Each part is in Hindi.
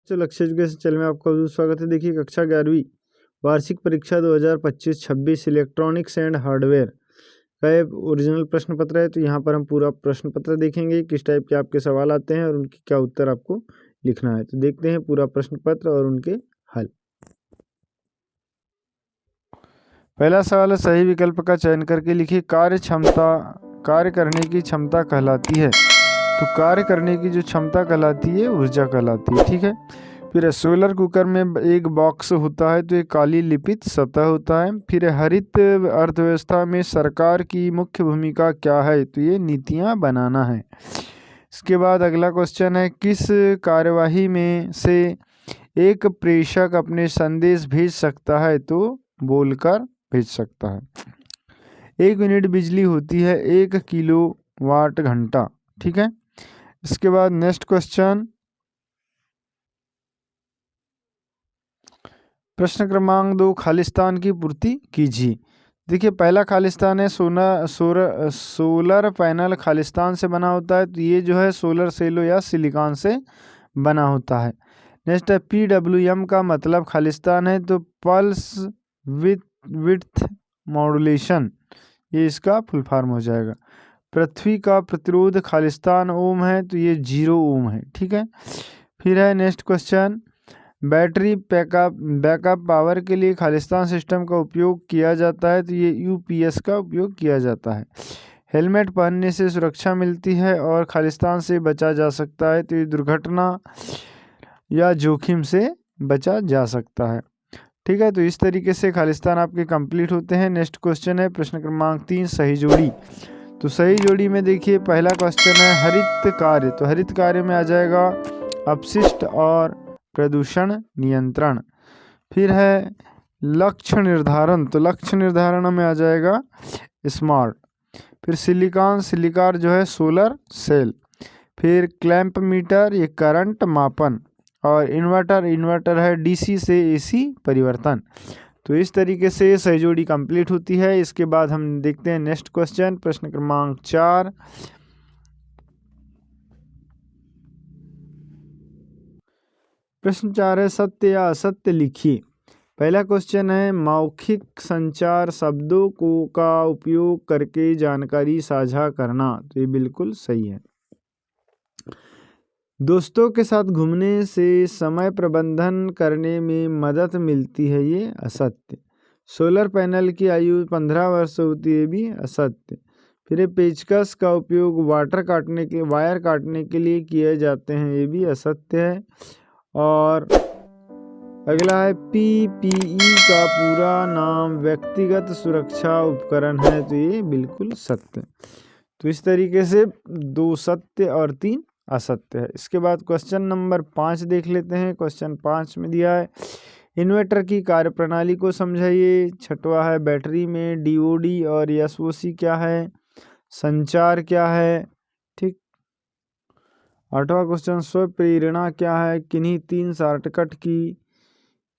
तो लक्ष्य एजुकेशन चैनल में आपका स्वागत है। देखिए कक्षा 11वीं वार्षिक परीक्षा 2025-26 इलेक्ट्रॉनिक्स एंड हार्डवेयर का एक ओरिजिनल प्रश्न पत्र है। तो यहाँ पर हम पूरा प्रश्न पत्र देखेंगे, किस टाइप के आपके सवाल आते हैं और उनकी क्या उत्तर आपको लिखना है। तो देखते हैं पूरा प्रश्न पत्र और उनके हल। पहला सवाल है, सही विकल्प का चयन करके लिखिए। कार्य करने की क्षमता कहलाती है। तो कार्य करने की जो क्षमता कहलाती है ऊर्जा कहलाती है। ठीक है। फिर सोलर कुकर में एक बॉक्स होता है, तो एक काली लिपित सतह होता है। फिर हरित अर्थव्यवस्था में सरकार की मुख्य भूमिका क्या है? तो ये नीतियां बनाना है। इसके बाद अगला क्वेश्चन है, किस कार्यवाही में से एक प्रेषक अपने संदेश भेज सकता है? तो बोलकर भेज सकता है। 1 यूनिट बिजली होती है 1 किलोवाट घंटा। ठीक है। इसके बाद नेक्स्ट क्वेश्चन, प्रश्न क्रमांक 2, खालिस्तान की पूर्ति कीजिए। देखिए पहला खालिस्तान है सोलर पैनल खालिस्तान से बना होता है। तो ये जो है सोलर सेलो या सिलिकॉन से बना होता है। नेक्स्ट है PWM का मतलब खालिस्तान है, तो पल्स विड्थ मॉड्यूलेशन, ये इसका फुल फॉर्म हो जाएगा। पृथ्वी का प्रतिरोध खालिस्तान ओम है, तो ये 0 ओम है। ठीक है। फिर है next question, battery backup power के लिए खालिस्तान सिस्टम का उपयोग किया जाता है। तो ये UPS का उपयोग किया जाता है। हेलमेट पहनने से सुरक्षा मिलती है और खालिस्तान से बचा जा सकता है। तो ये दुर्घटना या जोखिम से बचा जा सकता है। ठीक है। तो इस तरीके से खालिस्तान आपके कंप्लीट होते हैं। नेक्स्ट क्वेश्चन है प्रश्न क्रमांक 3, सही जोड़ी। तो सही जोड़ी में देखिए पहला क्वेश्चन है हरित कार्य। तो हरित कार्य में आ जाएगा अपशिष्ट और प्रदूषण नियंत्रण। फिर है लक्ष्य निर्धारण। तो लक्ष्य निर्धारण में आ जाएगा स्मार्ट। फिर सिलिकार जो है सोलर सेल। फिर क्लैंप मीटर, ये करंट मापन। और इन्वर्टर है DC से AC परिवर्तन। तो इस तरीके से सही जोड़ी कंप्लीट होती है। इसके बाद हम देखते हैं नेक्स्ट क्वेश्चन, प्रश्न क्रमांक 4। प्रश्न 4 है, सत्य या असत्य लिखिए। पहला क्वेश्चन है, मौखिक संचार शब्दों का उपयोग करके जानकारी साझा करना। तो ये बिल्कुल सही है। दोस्तों के साथ घूमने से समय प्रबंधन करने में मदद मिलती है, ये असत्य। सोलर पैनल की आयु 15 वर्ष होती है, भी असत्य। फिर पेचकस का उपयोग वायर काटने के लिए किए जाते हैं, ये भी असत्य है। और अगला है PPE का पूरा नाम व्यक्तिगत सुरक्षा उपकरण है। तो ये बिल्कुल सत्य। तो इस तरीके से 2 सत्य और 3 असत्य है। इसके बाद क्वेश्चन नंबर 5 देख लेते हैं। क्वेश्चन 5 में दिया है, इन्वर्टर की कार्यप्रणाली को समझाइए। छठवा है, बैटरी में DOD और SOC क्या है? संचार क्या है? ठीक। 8वां क्वेश्चन, स्व प्रेरणा क्या है? किन्हीं 3 शॉर्टकट की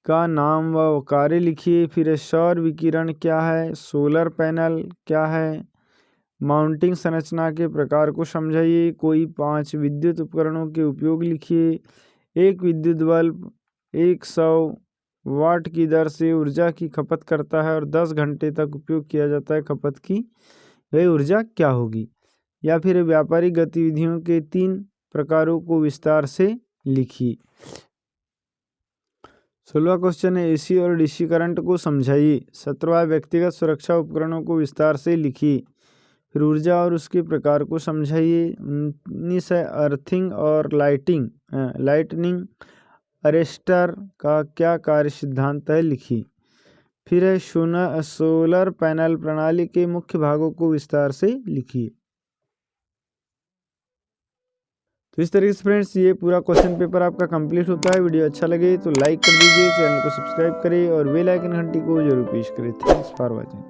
का नाम व कार्य लिखिए। फिर सौर विकिरण क्या है? सोलर पैनल क्या है? माउंटिंग संरचना के प्रकार को समझाइए। कोई 5 विद्युत उपकरणों के उपयोग लिखिए। एक विद्युत बल्ब 100 वाट की दर से ऊर्जा की खपत करता है और 10 घंटे तक उपयोग किया जाता है। खपत की वह ऊर्जा क्या होगी? या फिर व्यापारिक गतिविधियों के 3 प्रकारों को विस्तार से लिखिए। 16वां क्वेश्चन है, AC और DC करंट को समझाइए। 17वां, व्यक्तिगत सुरक्षा उपकरणों को विस्तार से लिखिए। फिर ऊर्जा और उसके प्रकार को समझाइए। 19 है, अर्थिंग और लाइटनिंग अरेस्टर का क्या कार्य सिद्धांत है, लिखिए। फिर है सोलर पैनल प्रणाली के मुख्य भागों को विस्तार से लिखिए। तो इस तरीके से फ्रेंड्स ये पूरा क्वेश्चन पेपर आपका कंप्लीट होता है। वीडियो अच्छा लगे तो लाइक कर दीजिए, चैनल को सब्सक्राइब करें और बेल आइकन घंटी को जरूर प्रेस करें। Thanks for watching.